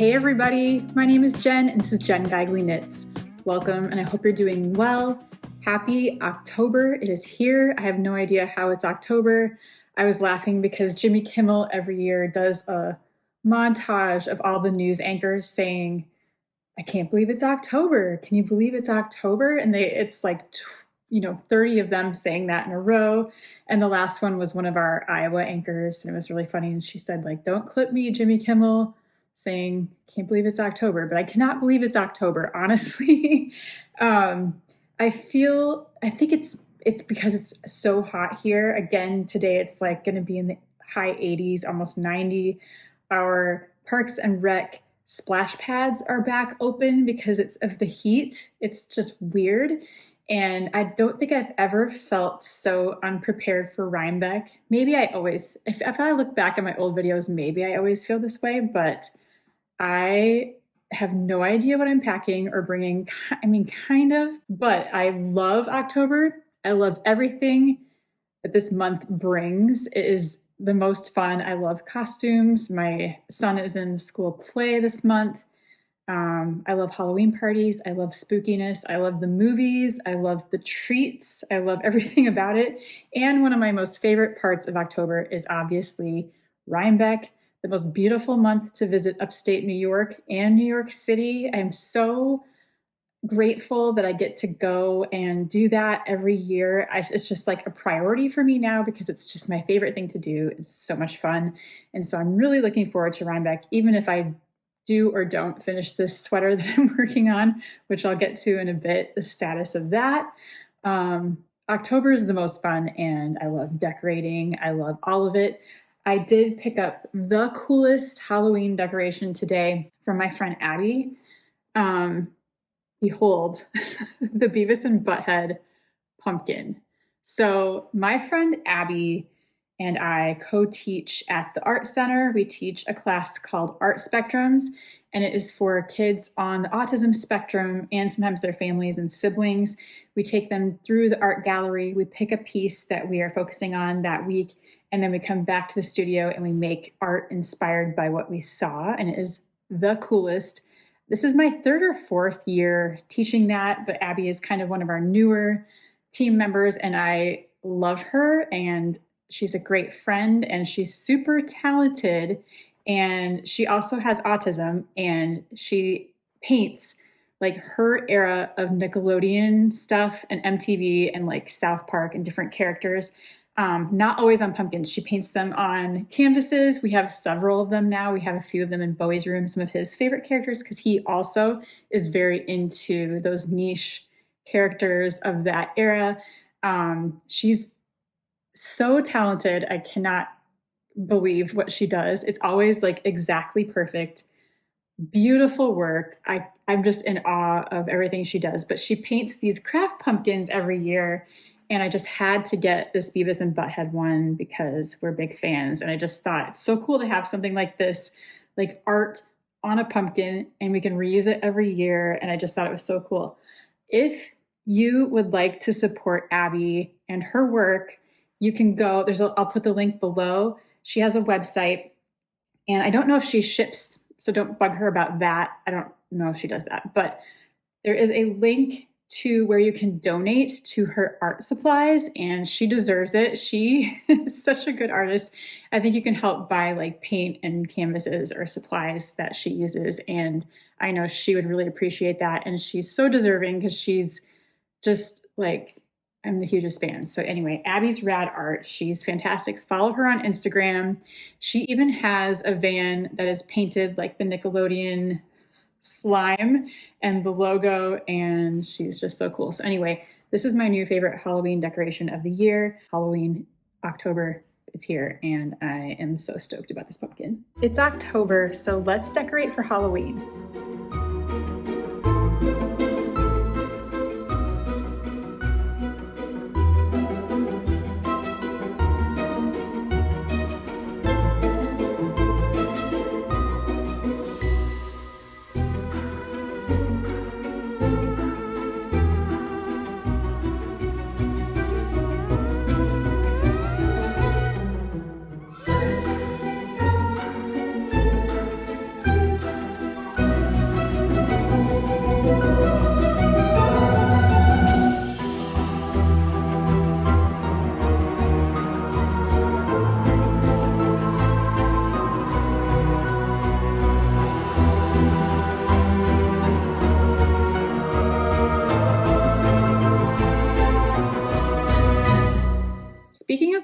Hey everybody, my name is Jen and this is Jen Geigley Knits. Welcome and I hope you're doing well. Happy October, it is here. I have no idea how it's October. I was laughing because Jimmy Kimmel every year does a montage of all the news anchors saying, I can't believe it's October. Can you believe it's October? And it's like, 30 of them saying that in a row. And the last one was one of our Iowa anchors and it was really funny. And she said like, don't clip me, Jimmy Kimmel, saying, can't believe it's October, but I cannot believe it's October, honestly. I think it's because it's so hot here. Again, today it's like going to be in the high 80s, almost 90. Our Parks and Rec splash pads are back open because it's of the heat. It's just weird. And I don't think I've ever felt so unprepared for Rhinebeck. Maybe I always, if I look back at my old videos, maybe I always feel this way, but I have no idea what I'm packing or bringing. I mean, kind of, but I love October. I love everything that this month brings. It is the most fun. I love costumes. My son is in the school play this month. I love Halloween parties. I love spookiness. I love the movies. I love the treats. I love everything about it. And one of my most favorite parts of October is obviously Rhinebeck, the most beautiful month to visit upstate New York and New York City. I'm so grateful that I get to go and do that every year. It's just like a priority for me now because it's just my favorite thing to do. It's so much fun. And so I'm really looking forward to Rhinebeck, even if I do or don't finish this sweater that I'm working on, which I'll get to in a bit, the status of that. October is the most fun and I love decorating. I love all of it. I did pick up the coolest Halloween decoration today from my friend Abby. Behold, the Beavis and Butthead pumpkin. So my friend Abby and I co-teach at the Art Center. We teach a class called Art Spectrums, and it is for kids on the autism spectrum and sometimes their families and siblings. We take them through the art gallery. We pick a piece that we are focusing on that week, and then we come back to the studio and we make art inspired by what we saw, and it is the coolest. This is my third or fourth year teaching that, but Abby is kind of one of our newer team members, and I love her, and she's a great friend, and she's super talented, and she also has autism, and she paints like her era of Nickelodeon stuff and MTV and like South Park and different characters. Not always on pumpkins. She paints them on canvases. We have several of them now. We have a few of them in Bowie's room, some of his favorite characters, because he also is very into those niche characters of that era. She's so talented. I cannot believe what she does. It's always like exactly perfect, beautiful work. I'm just in awe of everything she does, but she paints these craft pumpkins every year. And I just had to get this Beavis and Butthead one because we're big fans. And I just thought it's so cool to have something like this, like art on a pumpkin, and we can reuse it every year. And I just thought it was so cool. If you would like to support Abby and her work, you can go, I'll put the link below. She has a website, and I don't know if she ships, so don't bug her about that. I don't know if she does that, but there is a link to where you can donate to her art supplies, and she deserves it. She is such a good artist. I think you can help buy like paint and canvases or supplies that she uses, and I know she would really appreciate that, and she's so deserving because she's just like, I'm the hugest fan. So anyway, Abby's rad art. She's fantastic. Follow her on Instagram. She even has a van that is painted like the Nickelodeon slime and the logo, and she's just so cool. So anyway, this is my new favorite Halloween decoration of the year. Halloween, October, it's here, and I am so stoked about this pumpkin. It's October, so let's decorate for Halloween.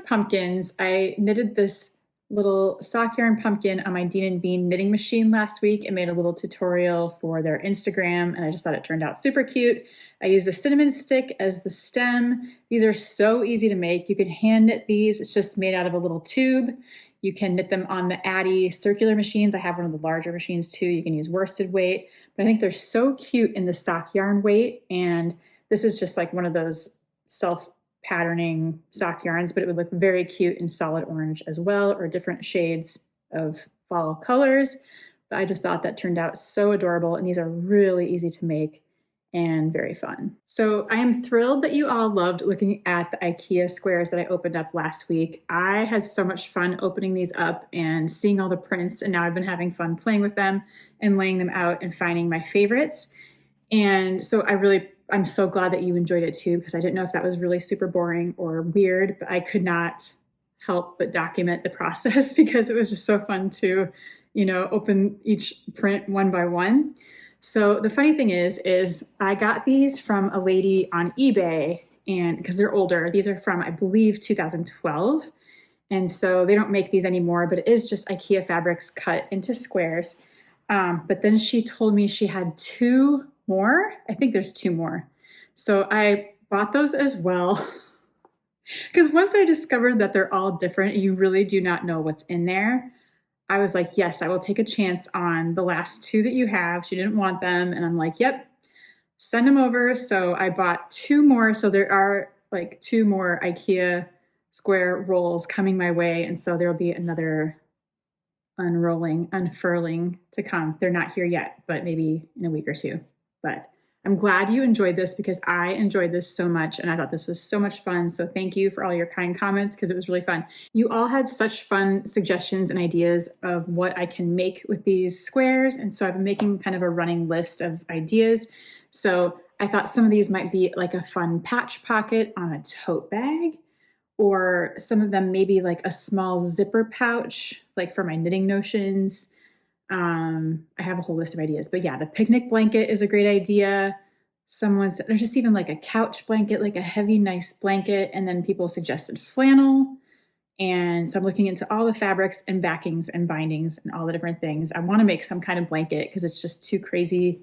pumpkins, I knitted this little sock yarn pumpkin on my Dean and Bean knitting machine last week and made a little tutorial for their Instagram, and I just thought it turned out super cute. I used a cinnamon stick as the stem. These are so easy to make. You can hand knit these. It's just made out of a little tube. You can knit them on the Addy circular machines. I have one of the larger machines too. You can use worsted weight, but I think they're so cute in the sock yarn weight, and this is just like one of those self-patterning sock yarns, but it would look very cute in solid orange as well, or different shades of fall colors. But I just thought that turned out so adorable, and these are really easy to make and very fun. So I am thrilled that you all loved looking at the IKEA squares that I opened up last week. I had so much fun opening these up and seeing all the prints, and now I've been having fun playing with them and laying them out and finding my favorites. And so I'm so glad that you enjoyed it too, because I didn't know if that was really super boring or weird, but I could not help but document the process because it was just so fun to, open each print one by one. So the funny thing is I got these from a lady on eBay, and because they're older, these are from, I believe, 2012. And so they don't make these anymore, but it is just IKEA fabrics cut into squares. But then she told me she had 2 more. I think there's 2 more. So I bought those as well. Because once I discovered that they're all different, you really do not know what's in there. I was like, yes, I will take a chance on the last 2 that you have. She didn't want them. And I'm like, yep, send them over. So I bought 2 more. So there are like 2 more IKEA square rolls coming my way. And so there'll be another unfurling to come. They're not here yet, but maybe in a week or 2. But I'm glad you enjoyed this because I enjoyed this so much and I thought this was so much fun. So thank you for all your kind comments because it was really fun. You all had such fun suggestions and ideas of what I can make with these squares. And so I've been making kind of a running list of ideas. So I thought some of these might be like a fun patch pocket on a tote bag, or some of them maybe like a small zipper pouch, like for my knitting notions. I have a whole list of ideas, but yeah, the picnic blanket is a great idea. Someone said there's just even like a couch blanket, like a heavy, nice blanket. And then people suggested flannel. And so I'm looking into all the fabrics and backings and bindings and all the different things. I want to make some kind of blanket because it's just too crazy.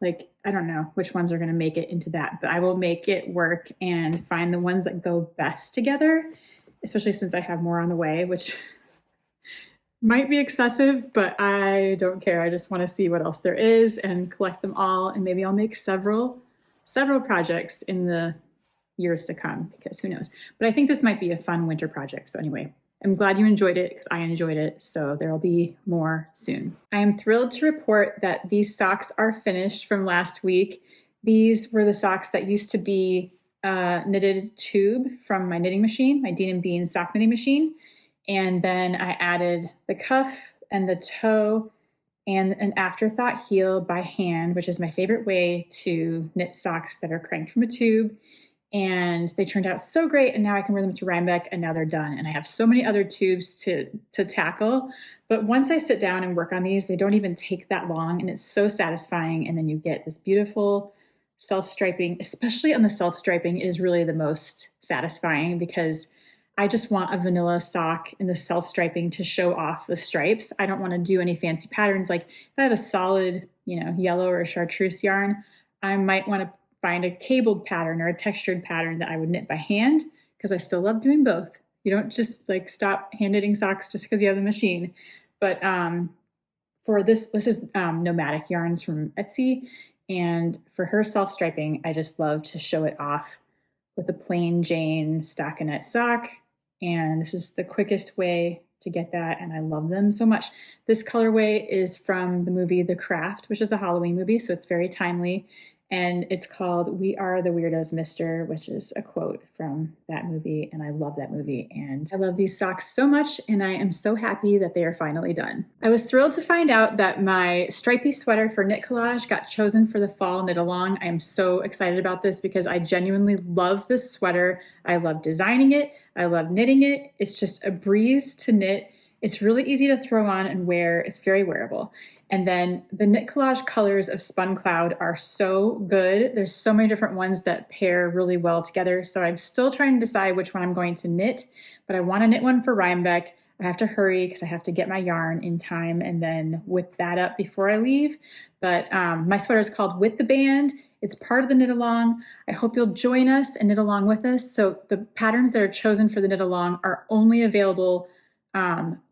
Like, I don't know which ones are going to make it into that, but I will make it work and find the ones that go best together, especially since I have more on the way, which might be excessive, but I don't care. I just want to see what else there is and collect them all. And maybe I'll make several projects in the years to come, because who knows. But I think this might be a fun winter project. So anyway, I'm glad you enjoyed it because I enjoyed it. So there'll be more soon. I am thrilled to report that these socks are finished from last week. These were the socks that used to be a knitted tube from my knitting machine, my Dean and Bean sock knitting machine. And then I added the cuff and the toe and an afterthought heel by hand, which is my favorite way to knit socks that are cranked from a tube. And they turned out so great. And now I can wear them to Rhinebeck, and now they're done. And I have so many other tubes to tackle. But once I sit down and work on these, they don't even take that long. And it's so satisfying. And then you get this beautiful self-striping, especially on the self-striping is really the most satisfying, because I just want a vanilla sock in the self-striping to show off the stripes. I don't want to do any fancy patterns. Like if I have a solid, yellow or chartreuse yarn, I might want to find a cabled pattern or a textured pattern that I would knit by hand, because I still love doing both. You don't just like stop hand knitting socks just because you have the machine. But for this is Nomadic Yarns from Etsy. And for her self-striping, I just love to show it off with a plain Jane stockinette sock. And this is the quickest way to get that. And I love them so much. This colorway is from the movie The Craft, which is a Halloween movie. So it's very timely. And it's called We Are the Weirdos, Mister, which is a quote from that movie. And I love that movie. And I love these socks so much. And I am so happy that they are finally done. I was thrilled to find out that my stripy sweater for Knit Collage got chosen for the fall knit along. I am so excited about this because I genuinely love this sweater. I love designing it. I love knitting it. It's just a breeze to knit. It's really easy to throw on and wear. It's very wearable. And then the Knit Collage colors of Spun Cloud are so good. There's so many different ones that pair really well together. So I'm still trying to decide which one I'm going to knit, but I want to knit one for Rhinebeck. I have to hurry because I have to get my yarn in time and then whip that up before I leave. But my sweater is called With the Band. It's part of the knit along. I hope you'll join us and knit along with us. So the patterns that are chosen for the knit along are only available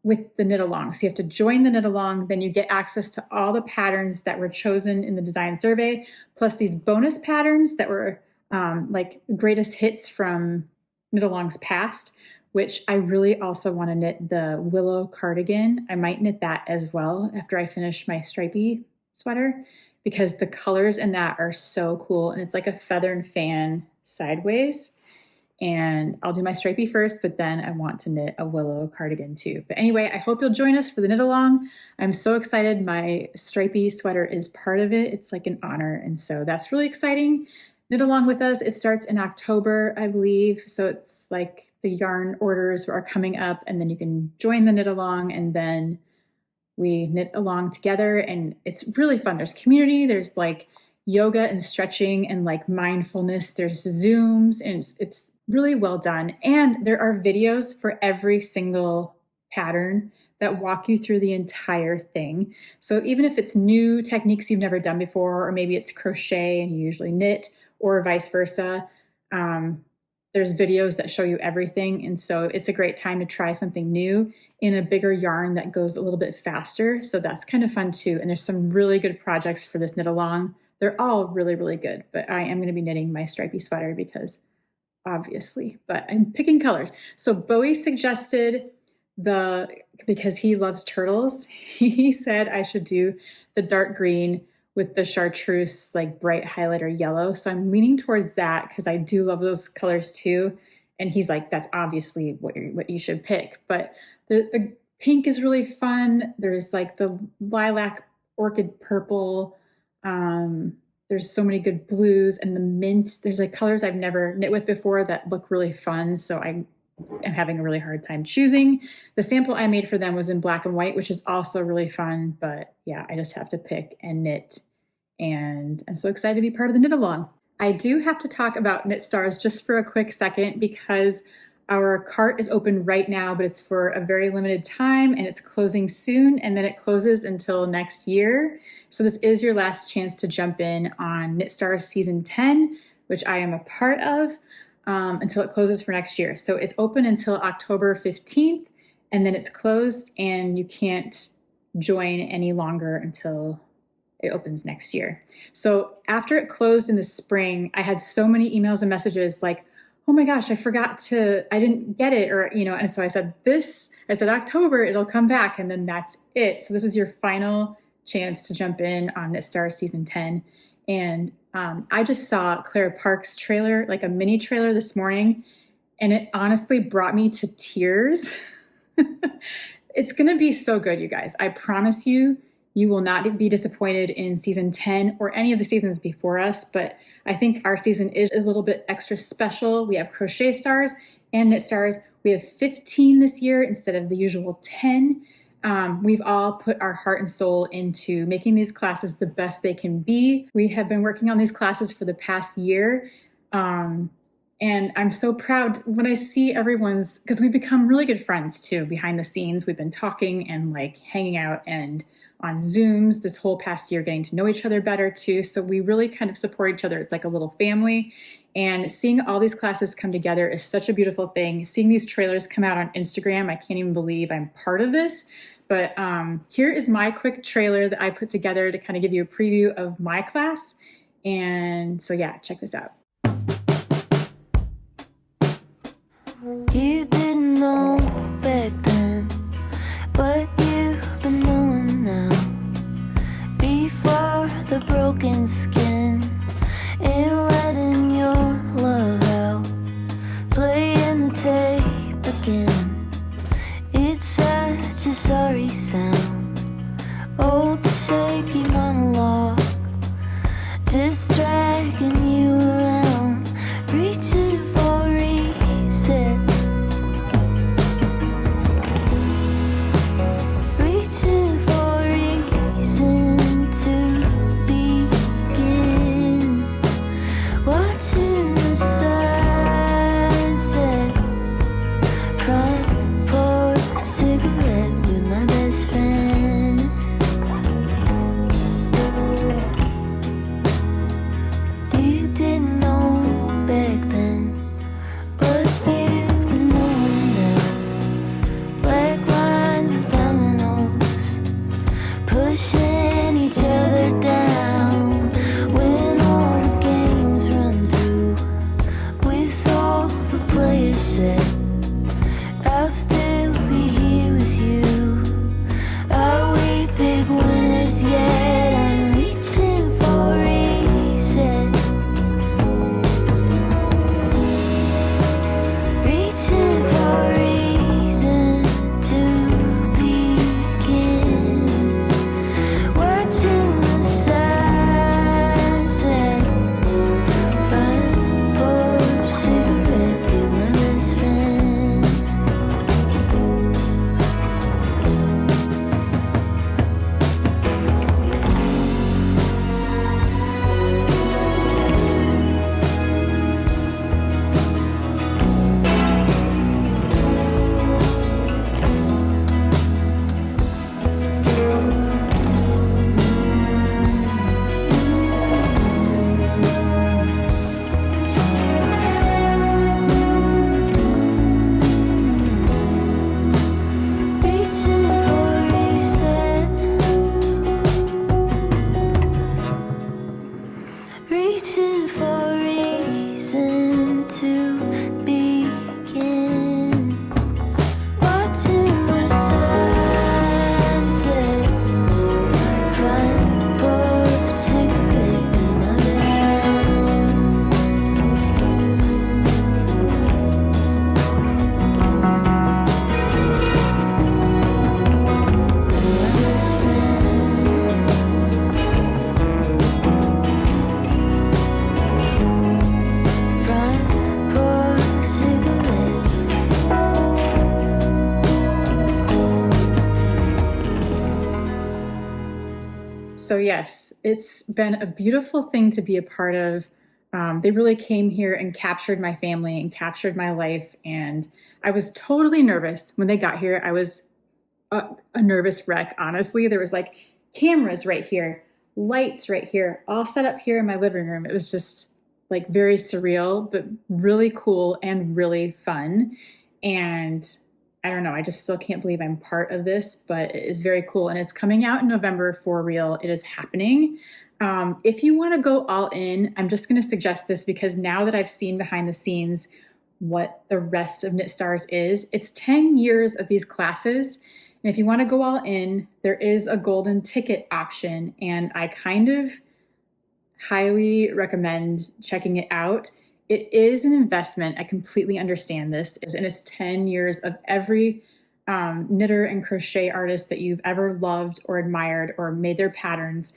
with the knit along. So you have to join the knit along, then you get access to all the patterns that were chosen in the design survey, plus these bonus patterns that were like greatest hits from knit alongs past, which I really also want to knit the willow cardigan. I might knit that as well after I finish my stripy sweater, because the colors in that are so cool. And it's like a feather and fan sideways. And I'll do my stripy first, but then I want to knit a willow cardigan too. But anyway, I hope you'll join us for the knit along. I'm so excited. My stripy sweater is part of it. It's like an honor. And so that's really exciting. Knit along with us. It starts in October, I believe. So it's like the yarn orders are coming up, and then you can join the knit along, and then we knit along together, and it's really fun. There's community, there's like yoga and stretching and like mindfulness, there's Zooms, and it's really well done. And there are videos for every single pattern that walk you through the entire thing. So even if it's new techniques you've never done before, or maybe it's crochet and you usually knit, or vice versa, there's videos that show you everything. And so it's a great time to try something new in a bigger yarn that goes a little bit faster. So that's kind of fun too. And there's some really good projects for this knit along. They're all really, really good, but I am going to be knitting my stripy sweater because obviously, but I'm picking colors. So Bowie suggested because he loves turtles, he said I should do the dark green with the chartreuse, like bright highlighter yellow. So I'm leaning towards that because I do love those colors too. And he's like, that's obviously what you should pick. But the pink is really fun. There's like the lilac orchid purple. There's so many good blues, and the mint. There's like colors I've never knit with before that look really fun. So I'm having a really hard time choosing. The sample I made for them was in black and white, which is also really fun. But yeah, I just have to pick and knit. And I'm so excited to be part of the knit along. I do have to talk about Knit Stars just for a quick second, because our cart is open right now, but it's for a very limited time and it's closing soon. And then it closes until next year. So this is your last chance to jump in on Knit Stars season 10, which I am a part of, until it closes for next year. So it's open until October 15th, and then it's closed and you can't join any longer until it opens next year. So after it closed in the spring, I had so many emails and messages like, oh my gosh, I didn't get it. Or, and so I said October, it'll come back. And then that's it. So this is your final chance to jump in on Knit Stars season 10. And I just saw Claire Park's trailer, like a mini trailer this morning, and it honestly brought me to tears. It's going to be so good, you guys. I promise you, you will not be disappointed in season 10 or any of the seasons before us, but I think our season is a little bit extra special. We have crochet stars and knit stars. We have 15 this year instead of the usual 10. We've all put our heart and soul into making these classes the best they can be. We have been working on these classes for the past year. And I'm so proud when I see everyone's, because we've become really good friends too behind the scenes. We've been talking and like hanging out and on Zooms this whole past year, getting to know each other better too. So we really kind of support each other. It's like a little family. And seeing all these classes come together is such a beautiful thing. Seeing these trailers come out on Instagram, I can't even believe I'm part of this. But here is my quick trailer that I put together to kind of give you a preview of my class. And so yeah, check this out. You didn't know back then what you've been knowing now. Before the broken skin and letting your love out, playing the tape again. It's such a sorry sound. Old shaky monologue, just dragging you around, reaching for reset. So yes, it's been a beautiful thing to be a part of. They really came here and captured my family and captured my life. And I was totally nervous when they got here. I was a nervous wreck, honestly. There was like cameras right here, lights right here, all set up here in my living room. It was just like very surreal, but really cool and really fun. And I don't know, I just still can't believe I'm part of this, but it is very cool. And it's coming out in November for real. It is happening. If you want to go all in, I'm just going to suggest this because now that I've seen behind the scenes what the rest of Knit Stars is, it's 10 years of these classes. And if you want to go all in, there is a golden ticket option. And I kind of highly recommend checking it out. It is an investment. I completely understand this. And it's 10 years of every knitter and crochet artist that you've ever loved or admired or made their patterns.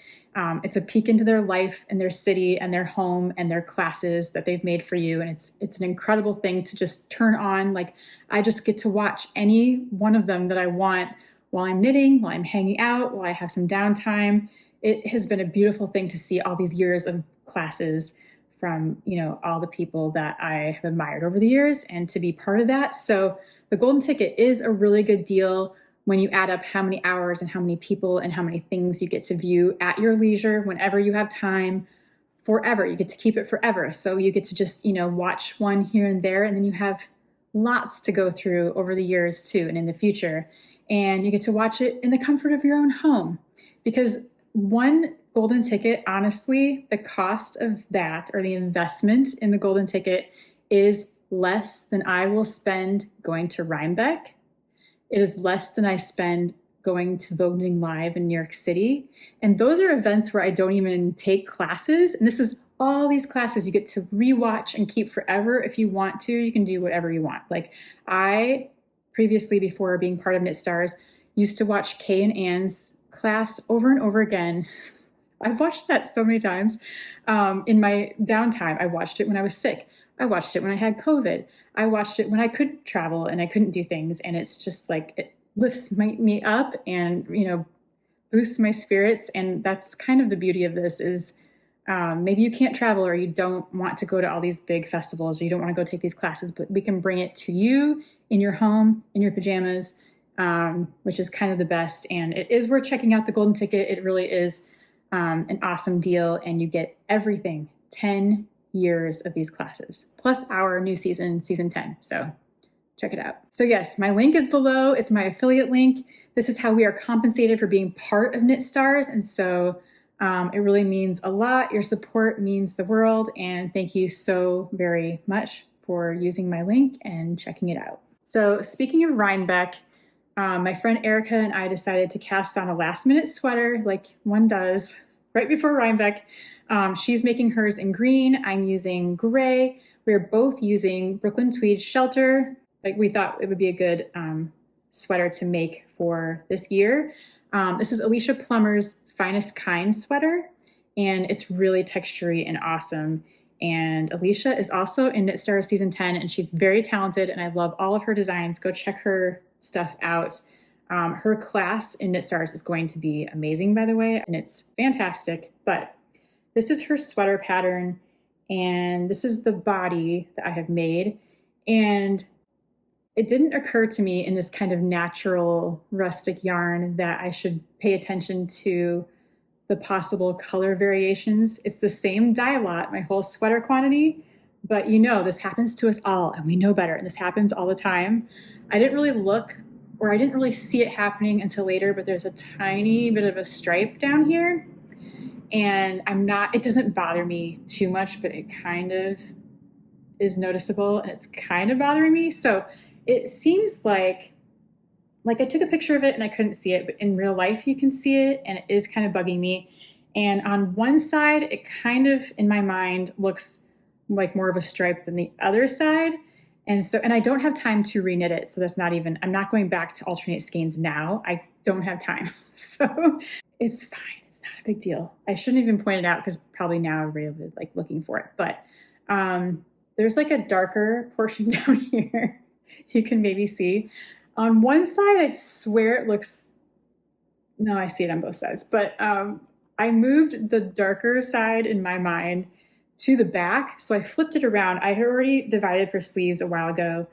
It's a peek into their life and their city and their home and their classes that they've made for you. And it's an incredible thing to just turn on. Like I just get to watch any one of them that I want while I'm knitting, while I'm hanging out, while I have some downtime. It has been a beautiful thing to see all these years of classes from, all the people that I have admired over the years and to be part of that. So the golden ticket is a really good deal when you add up how many hours and how many people and how many things you get to view at your leisure, whenever you have time, forever. You get to keep it forever. So you get to just, watch one here and there, and then you have lots to go through over the years too and in the future. And you get to watch it in the comfort of your own home. Because one golden ticket, honestly, the cost of that or the investment in the golden ticket is less than I will spend going to Rhinebeck. It is less than I spend going to Vogue Knitting Live in New York City. And those are events where I don't even take classes. And this is all these classes you get to rewatch and keep forever. If you want to, you can do whatever you want. Like I previously, before being part of Knit Stars, used to watch Kay and Anne's class over and over again. I've watched that so many times in my downtime. I watched it when I was sick. I watched it when I had COVID. I watched it when I couldn't travel and I couldn't do things. And it's just like, it lifts me up and, boosts my spirits. And that's kind of the beauty of this is maybe you can't travel or you don't want to go to all these big festivals or you don't want to go take these classes, but we can bring it to you in your home, in your pajamas, which is kind of the best. And it is worth checking out the golden ticket. It really is an awesome deal. And you get everything, 10 years of these classes, plus our new season 10. So check it out. So yes, my link is below. It's my affiliate link. This is how we are compensated for being part of Knit Stars. And so it really means a lot. Your support means the world. And thank you so very much for using my link and checking it out. So speaking of Rhinebeck, my friend Erica and I decided to cast on a last minute sweater like one does right before Rhinebeck. She's making hers in green. I'm using gray. We're both using Brooklyn Tweed Shelter. Like we thought it would be a good sweater to make for this year. This is Alicia Plummer's Finest Kind sweater, and it's really textury and awesome. And Alicia is also in Knit Stars Season 10, and she's very talented, and I love all of her designs. Go check her stuff out. Her class in Knit Stars is going to be amazing, by the way, and it's fantastic. But this is her sweater pattern, and this is the body that I have made. And it didn't occur to me in this kind of natural rustic yarn that I should pay attention to the possible color variations. It's the same dye lot, my whole sweater quantity, but this happens to us all and we know better, and this happens all the time. I didn't really look, or I didn't really see it happening until later, but there's a tiny bit of a stripe down here, and it doesn't bother me too much, but it kind of is noticeable and it's kind of bothering me. So it seems like I took a picture of it and I couldn't see it, but in real life you can see it, and it is kind of bugging me. And on one side, it kind of, in my mind, looks like more of a stripe than the other side. And I don't have time to reknit it. So I'm not going back to alternate skeins now. I don't have time. So it's fine. It's not a big deal. I shouldn't even point it out because probably now everybody will be like looking for it. But there's like a darker portion down here. You can maybe see. On one side, I swear it looks, no, I see it on both sides, but I moved the darker side in my mind to the back. So I flipped it around. I had already divided for sleeves a while ago.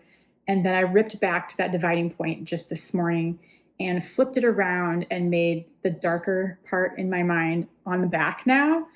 And then I ripped back to that dividing point just this morning and flipped it around and made the darker part in my mind on the back now.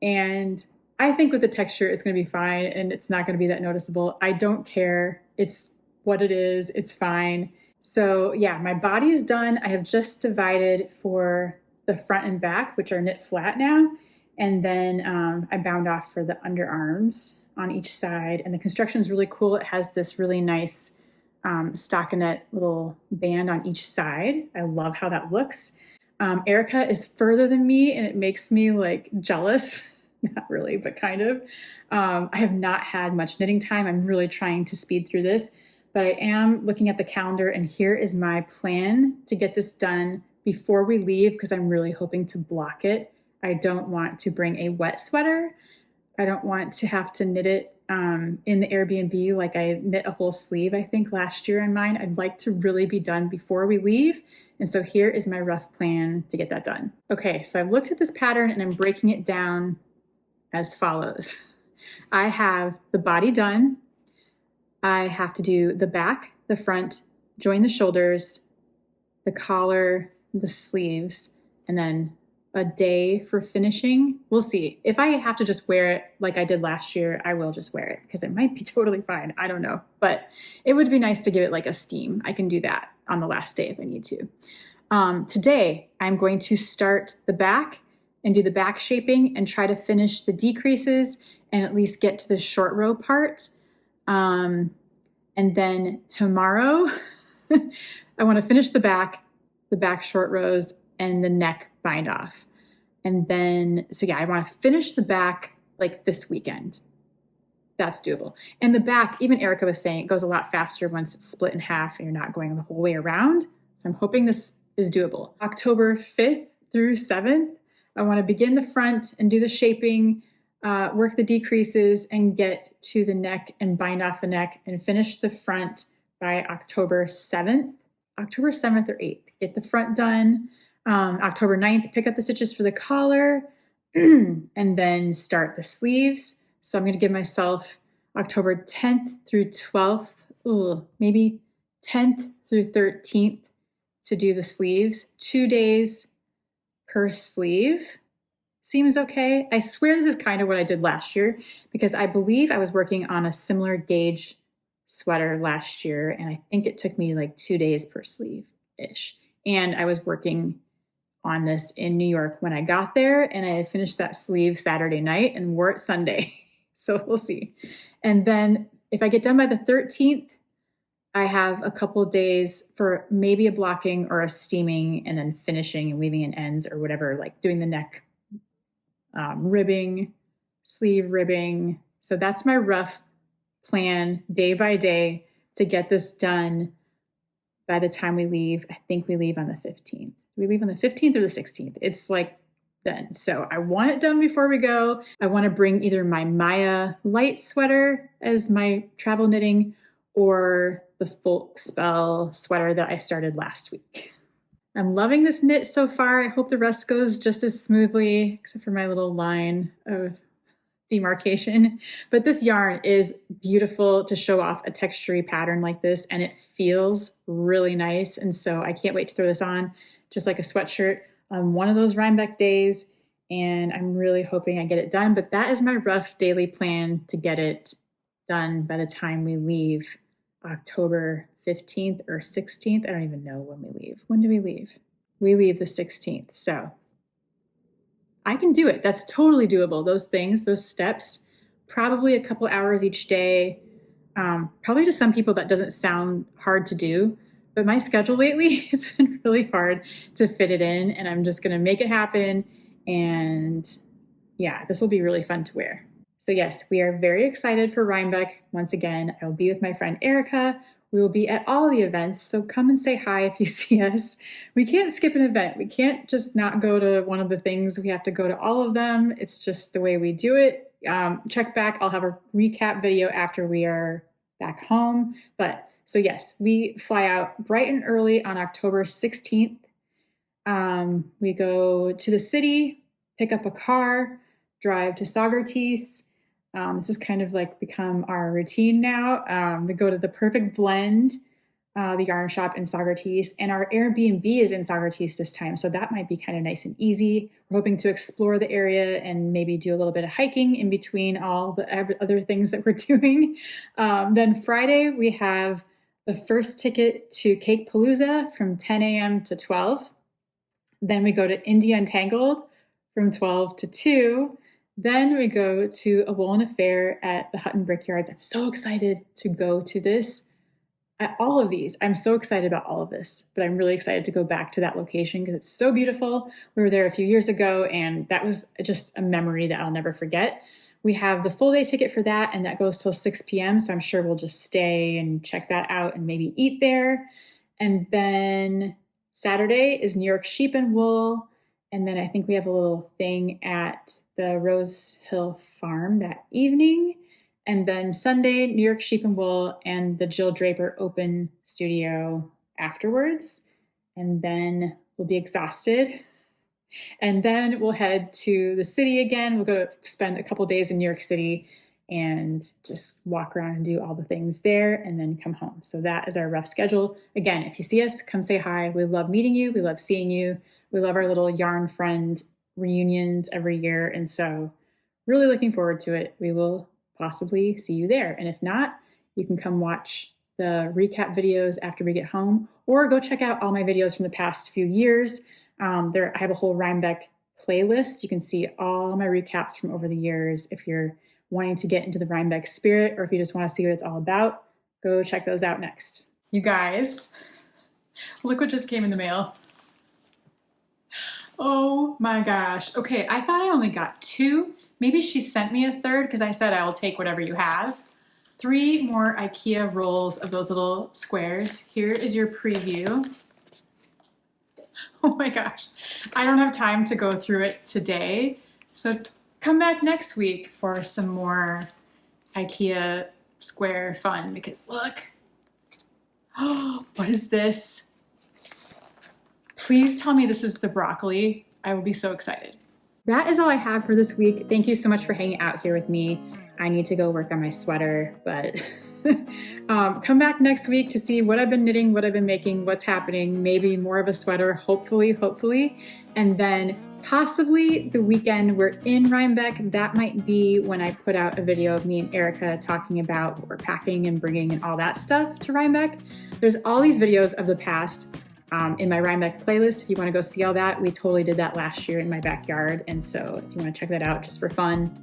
And I think with the texture, it's going to be fine and it's not going to be that noticeable. I don't care. It's what it is. It's fine. So yeah, my body is done. I have just divided for the front and back, which are knit flat now. And then I bound off for the underarms on each side. And the construction is really cool. It has this really nice stockinette little band on each side. I love how that looks. Erica is further than me and it makes me like jealous. Not really, but kind of. I have not had much knitting time. I'm really trying to speed through this, but I am looking at the calendar and here is my plan to get this done before we leave because I'm really hoping to block it. I don't want to bring a wet sweater. I don't want to have to knit it in the Airbnb like I knit a whole sleeve, I think, last year on mine. I'd like to really be done before we leave. And so here is my rough plan to get that done. Okay, so I've looked at this pattern and I'm breaking it down as follows. I have the body done. I have to do the back, the front, join the shoulders, the collar, the sleeves, and then a day for finishing. We'll see. If I have to just wear it like I did last year, I will just wear it because it might be totally fine. I don't know, but it would be nice to give it like a steam. I can do that on the last day if I need to. Today, I'm going to start the back and do the back shaping and try to finish the decreases and at least get to the short row part. And then tomorrow, I want to finish the back short rows and the neck bind off. And then, so yeah, I want to finish the back like this weekend. That's doable. And the back, even Erica was saying, it goes a lot faster once it's split in half and you're not going the whole way around. So I'm hoping this is doable. October 5th through 7th, I want to begin the front and do the shaping, work the decreases and get to the neck and bind off the neck and finish the front by October 7th. October 7th or 8th, get the front done. October 9th, pick up the stitches for the collar and then start the sleeves. So I'm going to give myself October 10th through 12th, maybe 10th through 13th to do the sleeves. 2 days per sleeve seems okay. I swear this is kind of what I did last year because I believe I was working on a similar gauge sweater last year and I think it took me like 2 days per sleeve-ish. And I was working on this in New York when I got there and I had finished that sleeve Saturday night and wore it Sunday. So we'll see. And then if I get done by the 13th, I have a couple of days for maybe a blocking or a steaming and then finishing and weaving in ends or whatever, like doing the neck ribbing, sleeve ribbing. So that's my rough plan day by day to get this done by the time we leave. I think we leave on the 15th. We leave on the 15th or the 16th. It's like then. So I want it done before we go. I want to bring either my Maja light sweater as my travel knitting or the folk spell sweater that I started last week. I'm loving this knit so far. I hope the rest goes just as smoothly, except for my little line of demarcation. But this yarn is beautiful to show off a textury pattern like this, and it feels really nice. And so I can't wait to throw this on just like a sweatshirt on one of those Rhinebeck days. And I'm really hoping I get it done. But that is my rough daily plan to get it done by the time we leave October 15th or 16th. I don't even know when we leave. When do we leave? We leave the 16th. So I can do it. That's totally doable. Those things, those steps, probably a couple hours each day. Probably to some people that doesn't sound hard to do, but my schedule lately, it's been really hard to fit it in, and I'm just going to make it happen. And yeah, this will be really fun to wear. So yes, we are very excited for Rhinebeck. Once again, I will be with my friend Erica. We will be at all the events, so come and say hi if you see us. We can't skip an event. We can't just not go to one of the things. We have to go to all of them. It's just the way we do it. Check back. I'll have a recap video after we are back home. But so yes, we fly out bright and early on October 16th. We go to the city pick up a car, drive to Saugerties. This has kind of like become our routine now. We go to the Perfect Blend, the yarn shop in Saugerties, and our Airbnb is in Saugerties this time, so that might be kind of nice and easy. We're hoping to explore the area and maybe do a little bit of hiking in between all the other things that we're doing. Then Friday, we have the first ticket to Cakepalooza from 10 a.m. to 12. Then we go to Indie Untangled from 12 to 2. Then we go to A Woolen Affair at the Hutton Brickyards. I'm so excited to go to this. At all of these, I'm so excited about all of this, but I'm really excited to go back to that location because it's so beautiful. We were there a few years ago, and that was just a memory that I'll never forget. We have the full day ticket for that, and that goes till 6 p.m., so I'm sure we'll just stay and check that out and maybe eat there. And then Saturday is New York Sheep and Wool, and then I think we have a little thing at the Rose Hill Farm that evening. And then Sunday, New York Sheep and Wool and the Jill Draper Open Studio afterwards. And then we'll be exhausted. And then we'll head to the city again. We'll go to spend a couple days in New York City and just walk around and do all the things there and then come home. So that is our rough schedule. Again, if you see us, come say hi. We love meeting you. We love seeing you. We love our little yarn friend reunions every year. And so really looking forward to it. We will possibly see you there. And if not, you can come watch the recap videos after we get home, or go check out all my videos from the past few years. I have a whole Rhinebeck playlist. You can see all my recaps from over the years. If you're wanting to get into the Rhinebeck spirit, or if you just want to see what it's all about, go check those out next. You guys, look what just came in the mail. Oh my gosh. Okay, I thought I only got 2. Maybe she sent me a 3rd because I said I will take whatever you have. 3 more IKEA rolls of those little squares. Here is your preview. Oh my gosh. I don't have time to go through it today. So come back next week for some more IKEA square fun, because look. Oh, what is this? Please tell me this is the broccoli. I will be so excited. That is all I have for this week. Thank you so much for hanging out here with me. I need to go work on my sweater, but come back next week to see what I've been knitting, what I've been making, what's happening, maybe more of a sweater, hopefully. And then possibly the weekend we're in Rhinebeck, that might be when I put out a video of me and Erica talking about what we're packing and bringing and all that stuff to Rhinebeck. There's all these videos of the past in my Rhinebeck playlist. If you want to go see all that, we totally did that last year in my backyard. And so if you want to check that out just for fun,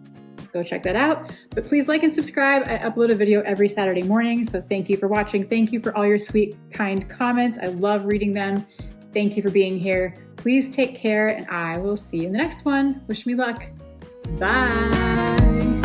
go check that out. But please like and subscribe. I upload a video every Saturday morning. So thank you for watching. Thank you for all your sweet, kind comments. I love reading them. Thank you for being here. Please take care, and I will see you in the next one. Wish me luck. Bye.